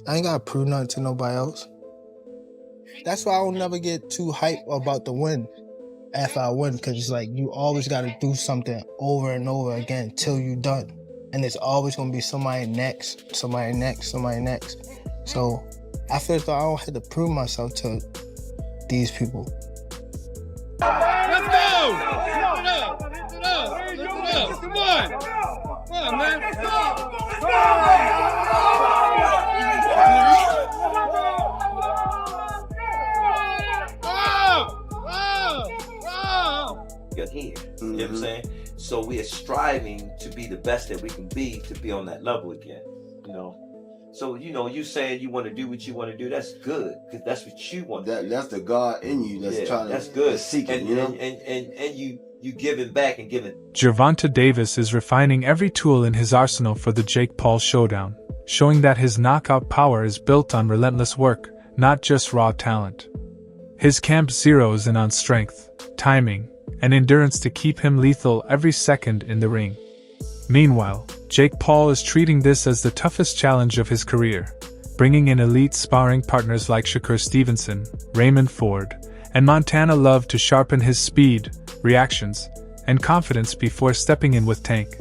I ain't gotta prove nothing to nobody else. That's why I don't never get too hyped about the win after I win, because it's like you always gotta do something over and over again till you done. And it's always gonna be somebody next, somebody next, somebody next. So I feel as though I don't have to prove myself to these people. Let's go! Lift it up! Lift it up! Lift it up! Come on! Come on, man! Let's go! Let's You're here. You know what I'm saying? So we are striving to be the best that we can be to be on that level again. You know? So, you know, you saying you want to do what you want to do, that's good, because that's what you want. That's the God in you that's trying to, that's good. Seeking, and, you know? And you giving back and giving. Gervonta Davis is refining every tool in his arsenal for the Jake Paul showdown, showing that his knockout power is built on relentless work, not just raw talent. His camp zeroes in on strength, timing, and endurance to keep him lethal every second in the ring. Meanwhile, Jake Paul is treating this as the toughest challenge of his career, bringing in elite sparring partners like Shakur Stevenson, Raymond Ford, and Montana Love to sharpen his speed, reactions, and confidence before stepping in with Tank.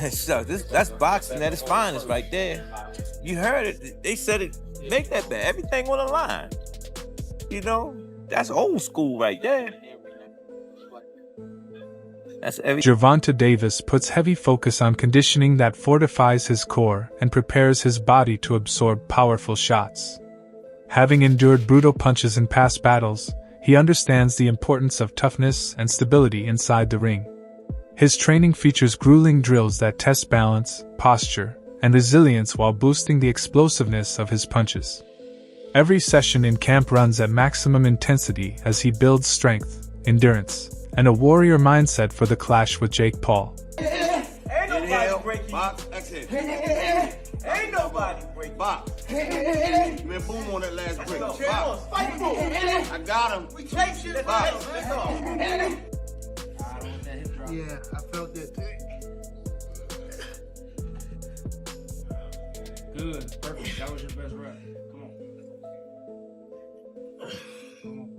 So that's boxing at its finest right there. You heard it. They said it. Make that bet. Everything on the line. You know, that's old school right there. Gervonta Davis puts heavy focus on conditioning that fortifies his core and prepares his body to absorb powerful shots. Having endured brutal punches in past battles, he understands the importance of toughness and stability inside the ring. His training features grueling drills that test balance, posture, and resilience while boosting the explosiveness of his punches. Every session in camp runs at maximum intensity as he builds strength, endurance, and a warrior mindset for the clash with Jake Paul. Ain't nobody breaking. Box, exhale. Ain't nobody breaking. Box. Man, boom on that last break. Box. I got him. We take shit. Box. Yeah, I felt that too. Good, perfect. That was your best rep. Come on.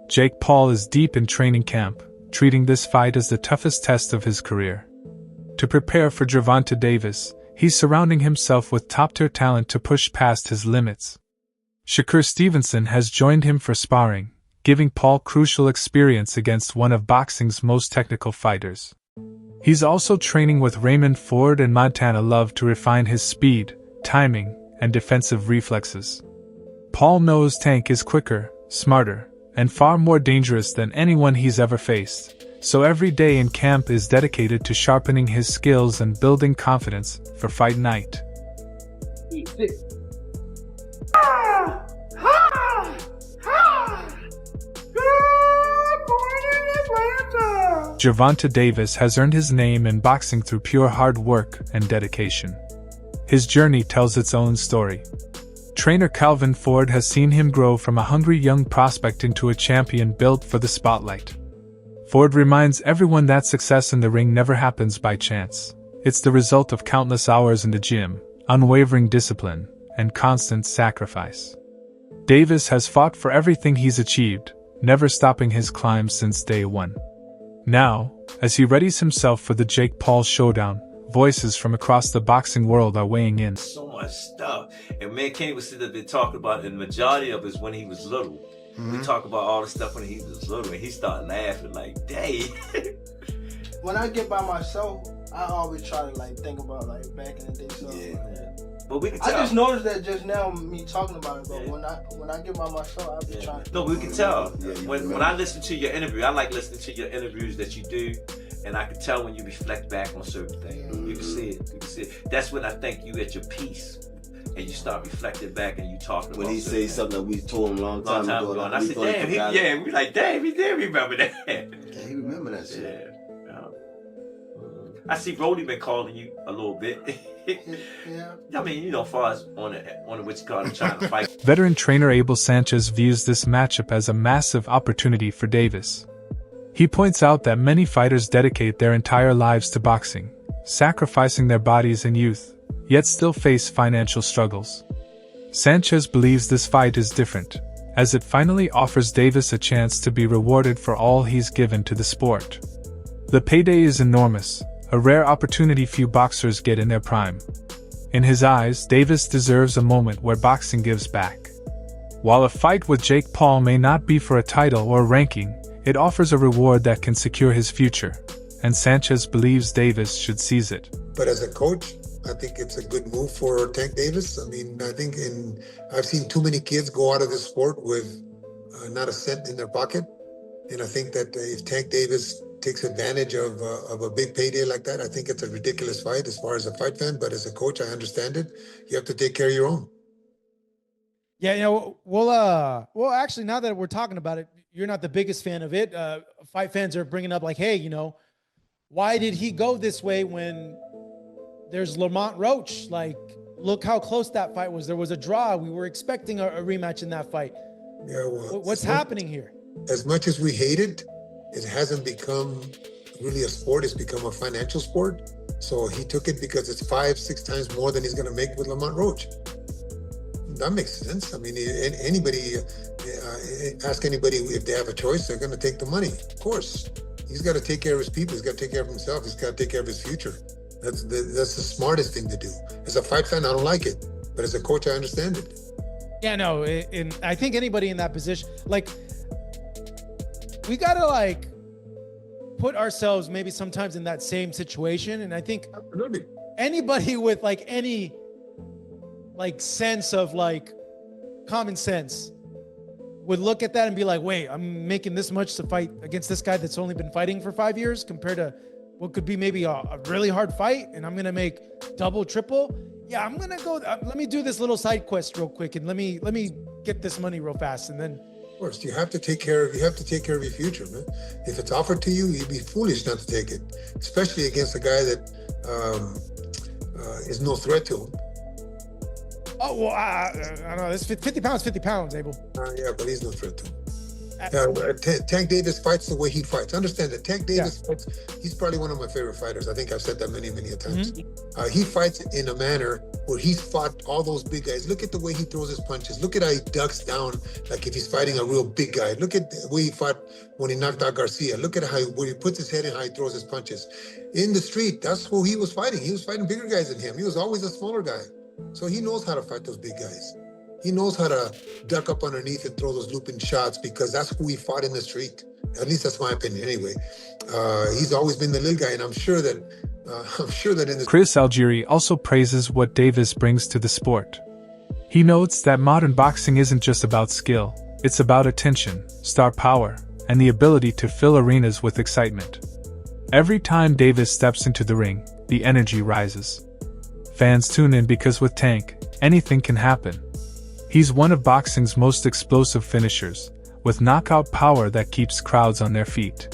Jake Paul is deep in training camp, treating this fight as the toughest test of his career. To prepare for Gervonta Davis, he's surrounding himself with top-tier talent to push past his limits. Shakur Stevenson has joined him for sparring, giving Paul crucial experience against one of boxing's most technical fighters. He's also training with Raymond Ford and Montana Love to refine his speed, timing, and defensive reflexes. Paul knows Tank is quicker, smarter, and far more dangerous than anyone he's ever faced, so every day in camp is dedicated to sharpening his skills and building confidence for fight night. Gervonta Davis has earned his name in boxing through pure hard work and dedication. His journey tells its own story. Trainer Calvin Ford has seen him grow from a hungry young prospect into a champion built for the spotlight. Ford reminds everyone that success in the ring never happens by chance. It's the result of countless hours in the gym, unwavering discipline, and constant sacrifice. Davis has fought for everything he's achieved, never stopping his climb since day one. Now, as he readies himself for the Jake Paul showdown, voices from across the boxing world are weighing in. So much stuff. And man, Kenny was sitting there talking about it, and the majority of it is when he was little. We talk about all the stuff when he was little, and he started laughing like, dang. When I get by myself, I always try to like think about like back in the day. So But we can I tell. just noticed that just now, me talking about it. But when I get by myself, I'll be trying. No, we can tell. When I listen to your interview, I like listening to your interviews that you do, and I can tell when you reflect back on certain things. You can see it. You can see it. That's when I think you at your peace, and you start reflecting back and you talking about. When he say something that we told him a long time ago, and I said, damn, we like, damn, he did remember that. Yeah, he remember that shit. Yeah. I see Brody been calling you a little bit. Yeah. I mean, you know, as far as on the which card trying to fight. Veteran trainer Abel Sanchez views this matchup as a massive opportunity for Davis. He points out that many fighters dedicate their entire lives to boxing, sacrificing their bodies and youth, yet still face financial struggles. Sanchez believes this fight is different, as it finally offers Davis a chance to be rewarded for all he's given to the sport. The payday is enormous, a rare opportunity few boxers get in their prime. In his eyes, Davis deserves a moment where boxing gives back. While a fight with Jake Paul may not be for a title or ranking, it offers a reward that can secure his future, and Sanchez believes Davis should seize it. But as a coach, I think it's a good move for Tank Davis. I mean, I think I've seen too many kids go out of this sport with not a cent in their pocket. And I think that if Tank Davis takes advantage of a big payday like that, I think it's a ridiculous fight as far as a fight fan. But as a coach, I understand it. You have to take care of your own. Yeah, you know, well, actually, now that we're talking about it, you're not the biggest fan of it. Fight fans are bringing up like, hey, you know, why did he go this way when there's Lamont Roach? Like, look how close that fight was. There was a draw. We were expecting a rematch in that fight. Yeah, well, what's happening here? As much as we hate it, it hasn't become really a sport. It's become a financial sport. So he took it because it's 5-6 times more than he's going to make with Lamont Roach. That makes sense. I mean, anybody, ask anybody if they have a choice, they're going to take the money. Of course. He's got to take care of his people. He's got to take care of himself. He's got to take care of his future. That's the smartest thing to do. As a fight fan, I don't like it. But as a coach, I understand it. Yeah, no, and I think anybody in that position, like, we got to, like, put ourselves maybe sometimes in that same situation. And I think Absolutely. Anybody with, like, any, like, sense of, like, common sense would look at that and be like, wait, I'm making this much to fight against this guy that's only been fighting for 5 years compared to what could be maybe a really hard fight, and I'm going to make double, triple. Yeah, I'm going to go, let me do this little side quest real quick, and let me get this money real fast. And then, of course, you have to take care of your future, man. If it's offered to you, you'd be foolish not to take it, especially against a guy that is no threat to him. oh, well, I don't know. This 50 pounds, Abel. Yeah, but he's no threat to him. Tank Davis fights the way he fights. Understand that Tank Davis fights, he's probably one of my favorite fighters. I think I've said that many a times. Mm-hmm. He fights in a manner where he's fought all those big guys. Look at the way he throws his punches. Look at how he ducks down like if he's fighting a real big guy. Look at the way he fought when he knocked out Garcia. Look at where he puts his head and how he throws his punches. In the street, that's who he was fighting. He was fighting bigger guys than him. He was always a smaller guy. So he knows how to fight those big guys. He knows how to duck up underneath and throw those looping shots because that's who he fought in the street. At least that's my opinion anyway. He's always been the little guy, and I'm sure that in this... Chris Algieri also praises what Davis brings to the sport. He notes that modern boxing isn't just about skill, it's about attention, star power, and the ability to fill arenas with excitement. Every time Davis steps into the ring, the energy rises. Fans tune in because with Tank, anything can happen. He's one of boxing's most explosive finishers, with knockout power that keeps crowds on their feet.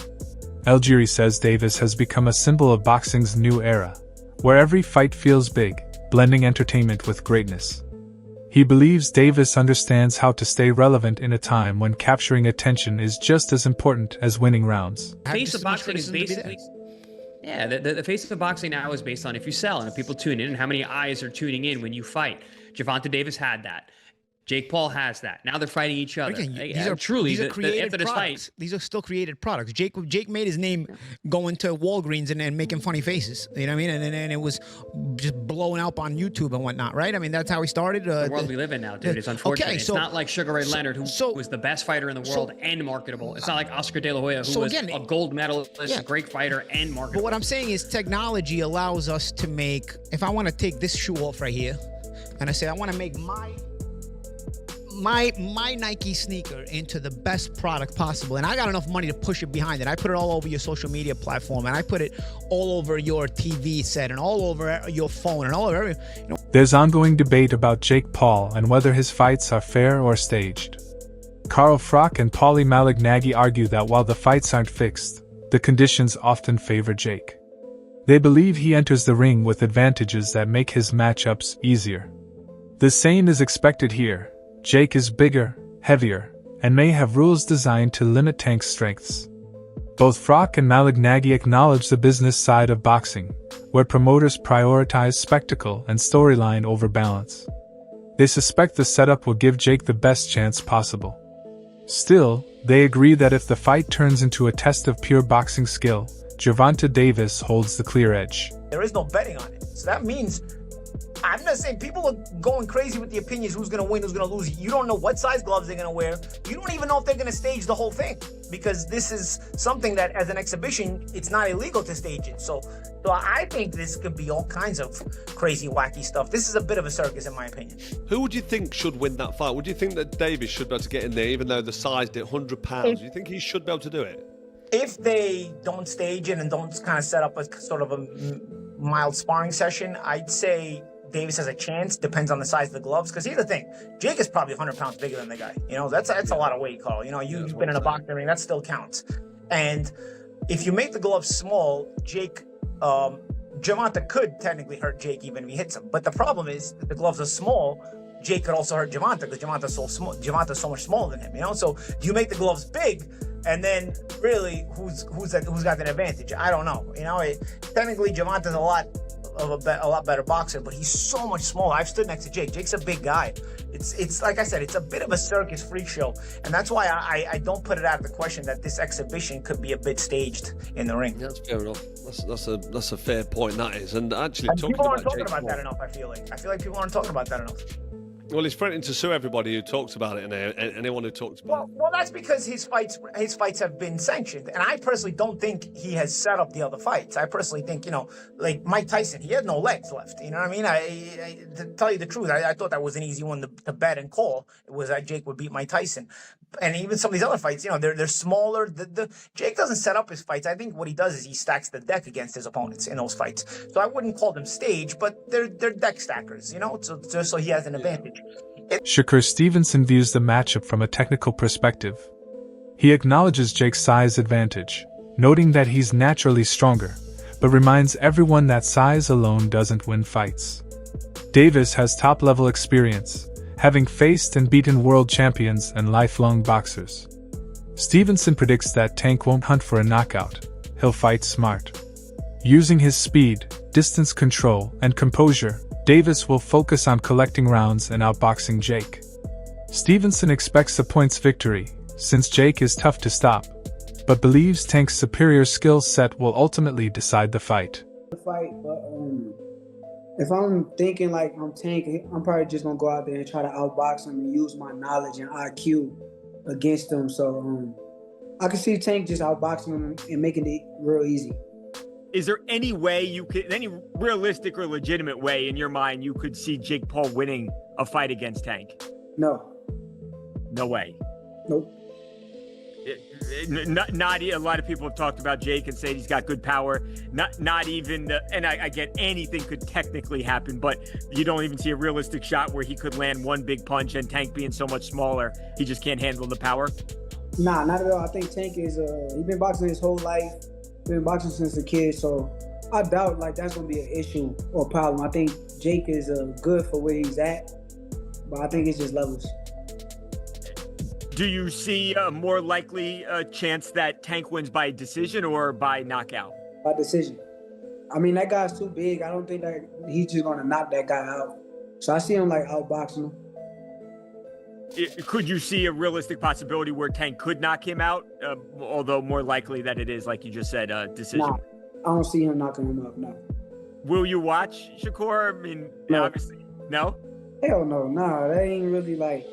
Algieri says Davis has become a symbol of boxing's new era, where every fight feels big, blending entertainment with greatness. He believes Davis understands how to stay relevant in a time when capturing attention is just as important as winning rounds. The face of boxing is basically... Yeah, the face of boxing now is based on if you sell and if people tune in and how many eyes are tuning in when you fight. Gervonta Davis had that. Jake Paul has that. Now they're fighting each other. Again, these are created products. Fight, these are still created products. Jake made his name going to Walgreens and making funny faces. You know what I mean? And it was just blowing up on YouTube and whatnot, right? I mean, that's how he started. The world we live in now, dude. It's unfortunate. Okay, so, it's not like Sugar Ray Leonard, who was the best fighter in the world and marketable. It's not like Oscar De La Hoya, who was a gold medalist, a great fighter and marketable. But what I'm saying is technology allows us to make, if I want to take this shoe off right here, and I say I want to make my Nike sneaker into the best product possible, and I got enough money to push it behind it. I put it all over your social media platform, and I put it all over your TV set, and all over your phone, and all over everything. You know. There's ongoing debate about Jake Paul and whether his fights are fair or staged. Carl Froch and Paulie Malignaggi argue that while the fights aren't fixed, the conditions often favor Jake. They believe he enters the ring with advantages that make his matchups easier. The same is expected here. Jake is bigger, heavier, and may have rules designed to limit Tank's strengths. Both Frock and Malignaggi acknowledge the business side of boxing, where promoters prioritize spectacle and storyline over balance. They suspect the setup will give Jake the best chance possible. Still, they agree that if the fight turns into a test of pure boxing skill, Gervonta Davis holds the clear edge. There is no betting on it. So that means, I'm not saying people are going crazy with the opinions who's going to win, who's going to lose. You don't know what size gloves they're going to wear. You don't even know if they're going to stage the whole thing, because this is something that as an exhibition, it's not illegal to stage it. So I think this could be all kinds of crazy, wacky stuff. This is a bit of a circus, in my opinion. Who would you think should win that fight? Would you think that Davis should be able to get in there, even though the size did 100 pounds? Do you think he should be able to do it? If they don't stage it and don't kind of set up a sort of a mild sparring session, I'd say Davis has a chance. Depends on the size of the gloves. Because here's the thing, Jake is probably 100 pounds bigger than the guy. You know, that's a lot of weight, Carl. You know, you've been in a boxing ring, that still counts. And if you make the gloves small, Gervonta could technically hurt Jake even if he hits him. But the problem is, if the gloves are small, Jake could also hurt Gervonta, because Gervonta's so small. Gervonta's so much smaller than him. You know, so do you make the gloves big? And then, really, who's got that advantage? I don't know. You know, technically, Gervonta's a lot better boxer, but he's so much smaller. I've stood next to Jake. Jake's a big guy. It's like I said, it's a bit of a circus freak show, and that's why I don't put it out of the question that this exhibition could be a bit staged in the ring. That's fair enough. That's a fair point. That is, and actually, people aren't talking about that enough. I feel like people aren't talking about that enough. Well, he's threatening to sue everybody who talks about it, and anyone who talks about it. Well, that's because his fights have been sanctioned, and I personally don't think he has set up the other fights. I personally think, you know, like Mike Tyson, he had no legs left. You know what I mean? I to tell you the truth, I thought that was an easy one to bet and call. It was that Jake would beat Mike Tyson, and even some of these other fights, you know, they're smaller. Jake doesn't set up his fights. I think what he does is he stacks the deck against his opponents in those fights. So I wouldn't call them staged, but they're deck stackers. You know, so he has an advantage. Shakur Stevenson views the matchup from a technical perspective. He acknowledges Jake's size advantage, noting that he's naturally stronger, but reminds everyone that size alone doesn't win fights. Davis has top-level experience, having faced and beaten world champions and lifelong boxers. Stevenson predicts that Tank won't hunt for a knockout, he'll fight smart. Using his speed, distance control, and composure, Davis will focus on collecting rounds and outboxing Jake. Stevenson expects a points victory, since Jake is tough to stop, but believes Tank's superior skill set will ultimately decide the fight. If I'm thinking like I'm Tank, I'm probably just gonna go out there and try to outbox him and use my knowledge and IQ against him. So I can see Tank just outboxing him and making it real easy. Is there any way any realistic or legitimate way in your mind you could see Jake Paul winning a fight against Tank? No. No way. Nope. Not a lot of people have talked about Jake and said he's got good power. Not even and I get anything could technically happen, but you don't even see a realistic shot where he could land one big punch, and Tank being so much smaller, he just can't handle the power. Nah, not at all. I think Tank is he's been boxing his whole life. Been boxing since a kid, so I doubt like that's gonna be an issue or problem. I think Jake is good for where he's at, but I think it's just levels. Do you see a more likely chance that Tank wins by decision or by knockout? By decision. I mean, that guy's too big. I don't think that he's just gonna knock that guy out. So I see him like outboxing him. Could you see a realistic possibility where Tank could knock him out? Although more likely that it is, like you just said, decision. Nah, I don't see him knocking him out, no. Will you watch, Shakur? I mean, no. Obviously, no? Hell no, nah, that ain't really like,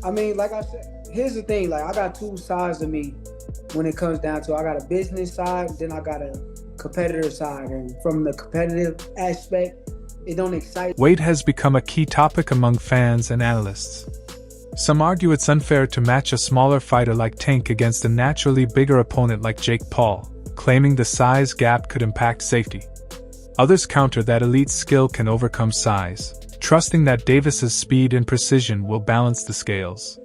I mean, like I said, here's the thing, like I got two sides of me when it comes down to, I got a business side, then I got a competitor side, and from the competitive aspect, it don't excite. Weight has become a key topic among fans and analysts. Some argue it's unfair to match a smaller fighter like Tank against a naturally bigger opponent like Jake Paul, claiming the size gap could impact safety. Others counter that elite skill can overcome size, trusting that Davis's speed and precision will balance the scales.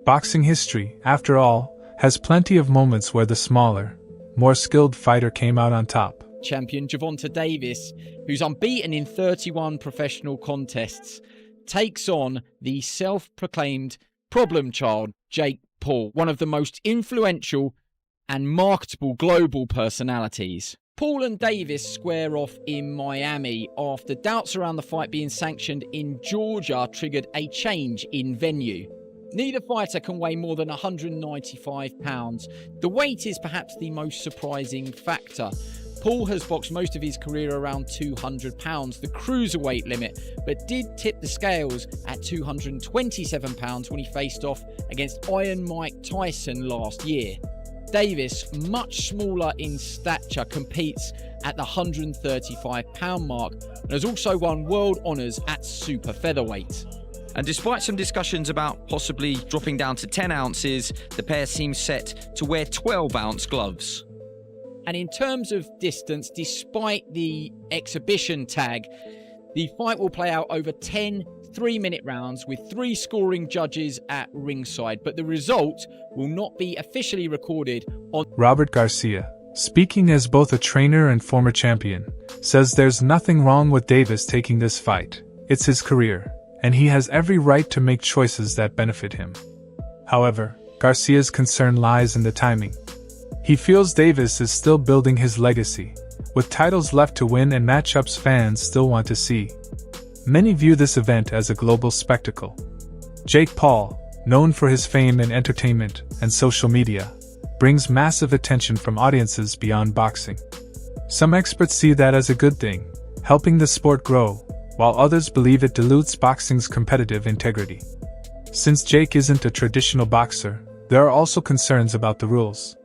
Boxing history, after all, has plenty of moments where the smaller, more skilled fighter came out on top. Champion Gervonta Davis, who's unbeaten in 31 professional contests, takes on the self-proclaimed problem child, Jake Paul, one of the most influential and marketable global personalities. Paul and Davis square off in Miami after doubts around the fight being sanctioned in Georgia triggered a change in venue. Neither fighter can weigh more than 195 pounds. The weight is perhaps the most surprising factor. Paul has boxed most of his career around 200 pounds, the cruiserweight limit, but did tip the scales at 227 pounds when he faced off against Iron Mike Tyson last year. Davis, much smaller in stature, competes at the 135 pound mark and has also won world honours at super featherweight. And despite some discussions about possibly dropping down to 10 ounces, the pair seem set to wear 12-ounce gloves. And in terms of distance, despite the exhibition tag, the fight will play out over 10 3-minute rounds with 3 scoring judges at ringside, but the result will not be officially recorded on... Robert Garcia, speaking as both a trainer and former champion, says there's nothing wrong with Davis taking this fight. It's his career, and he has every right to make choices that benefit him. However, Garcia's concern lies in the timing. He feels Davis is still building his legacy, with titles left to win and matchups fans still want to see. Many view this event as a global spectacle. Jake Paul, known for his fame in entertainment and social media, brings massive attention from audiences beyond boxing. Some experts see that as a good thing, helping the sport grow, while others believe it dilutes boxing's competitive integrity. Since Jake isn't a traditional boxer, there are also concerns about the rules.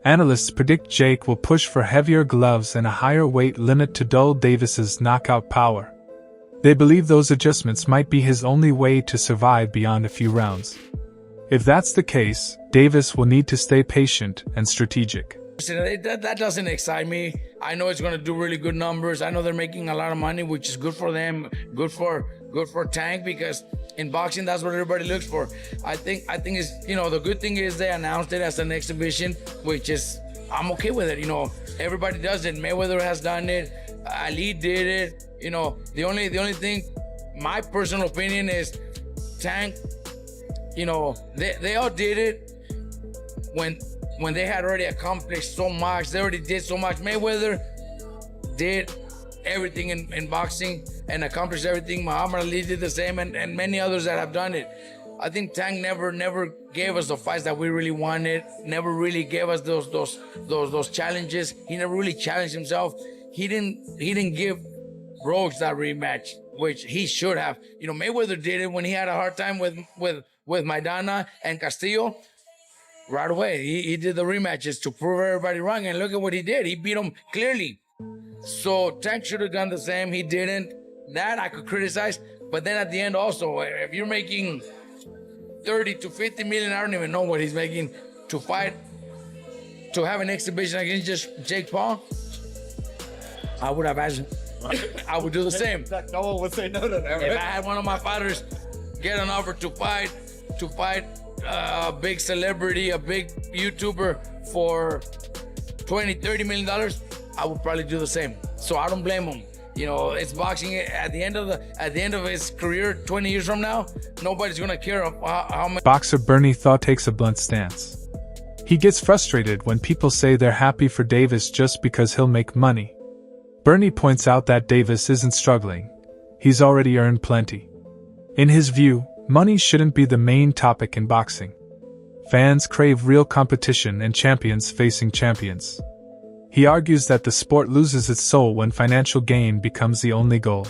Analysts predict Jake will push for heavier gloves and a higher weight limit to dull Davis's knockout power. They believe those adjustments might be his only way to survive beyond a few rounds. If that's the case, Davis will need to stay patient and strategic. That doesn't excite me. I know it's going to do really good numbers. I know they're making a lot of money, which is good for them, good for Tank, because in boxing that's what everybody looks for. I think it's, the good thing is they announced it as an exhibition, which is, I'm okay with it. Everybody does it. Mayweather has done it. Ali did it. The only thing, my personal opinion is Tank, they all did it when they had already accomplished so much. They already did so much. Mayweather did everything in boxing and accomplished everything. Muhammad Ali did the same, and many others that have done it. I think Tank never gave us the fights that we really wanted. Never really gave us those challenges. He never really challenged himself. He didn't give Rhodes that rematch, which he should have. Mayweather did it when he had a hard time with Maidana and Castillo. Right away, he did the rematches to prove everybody wrong, and look at what he did. He beat him clearly. So Tank should have done the same. He didn't. That I could criticize, but then at the end also, if you're making 30 to 50 million, I don't even know what he's making to fight, to have an exhibition against just Jake Paul, I would have asked. I would do the same. No one would say no to that. Right? If I had one of my fighters get an offer to fight a big celebrity, a big YouTuber for $20-30 million, I would probably do the same. So I don't blame him. It's boxing. At the end of his career, 20 years from now, nobody's gonna care how much. Boxer Bernie Thaw takes a blunt stance. He gets frustrated when people say they're happy for Davis just because he'll make money. Bernie points out that Davis isn't struggling. He's already earned plenty. In his view, money shouldn't be the main topic in boxing. Fans crave real competition and champions facing champions. He argues that the sport loses its soul when financial gain becomes the only goal.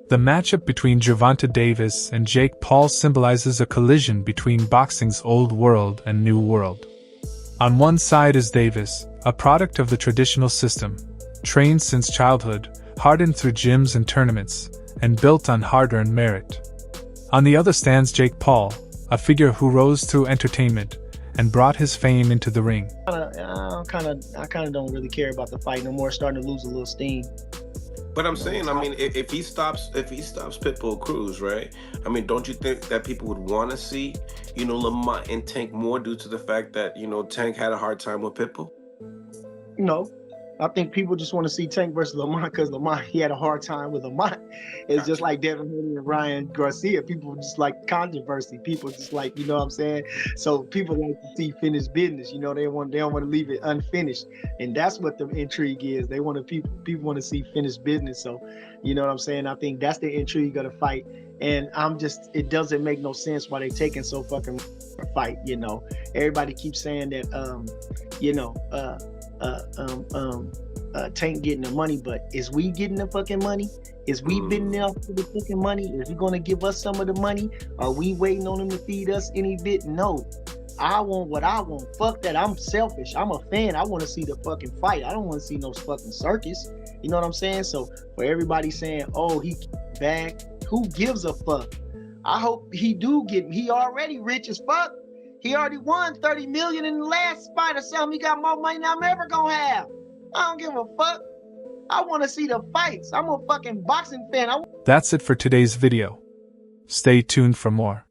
The matchup between Gervonta Davis and Jake Paul symbolizes a collision between boxing's old world and new world. On one side is Davis, a product of the traditional system, trained since childhood, hardened through gyms and tournaments, and built on hard-earned merit. On the other stands Jake Paul, a figure who rose through entertainment and brought his fame into the ring. I kind of don't really care about the fight no more. Starting to lose a little steam. But I'm saying, if he stops Pitbull Cruz, right? Don't you think that people would want to see, Lamont and Tank more due to the fact that, Tank had a hard time with Pitbull? No. I think people just want to see Tank versus Lamont because Lamont, he had a hard time with Lamont. It's just like Devin Haney and Ryan Garcia. People just like controversy. People just like, you know what I'm saying? So people like to see finished business. You know, they don't want to leave it unfinished. And that's what the intrigue is. They want to people want to see finished business. So, you know what I'm saying? I think that's the intrigue of the fight. And it doesn't make no sense why they taking so fucking fight, you know. Everybody keeps saying that Tank getting the money, but is we getting the fucking money? Is we bidding there for the fucking money? Is he gonna give us some of the money? Are we waiting on him to feed us any bit? No. I want what I want. Fuck that. I'm selfish. I'm a fan. I want to see the fucking fight. I don't want to see no fucking circus. You know what I'm saying? So for everybody saying, oh, he back, who gives a fuck? I hope he already rich as fuck. He already won 30 million in the last fight or something. He got more money than I'm ever gonna have. I don't give a fuck. I want to see the fights. I'm a fucking boxing fan. That's it for today's video. Stay tuned for more.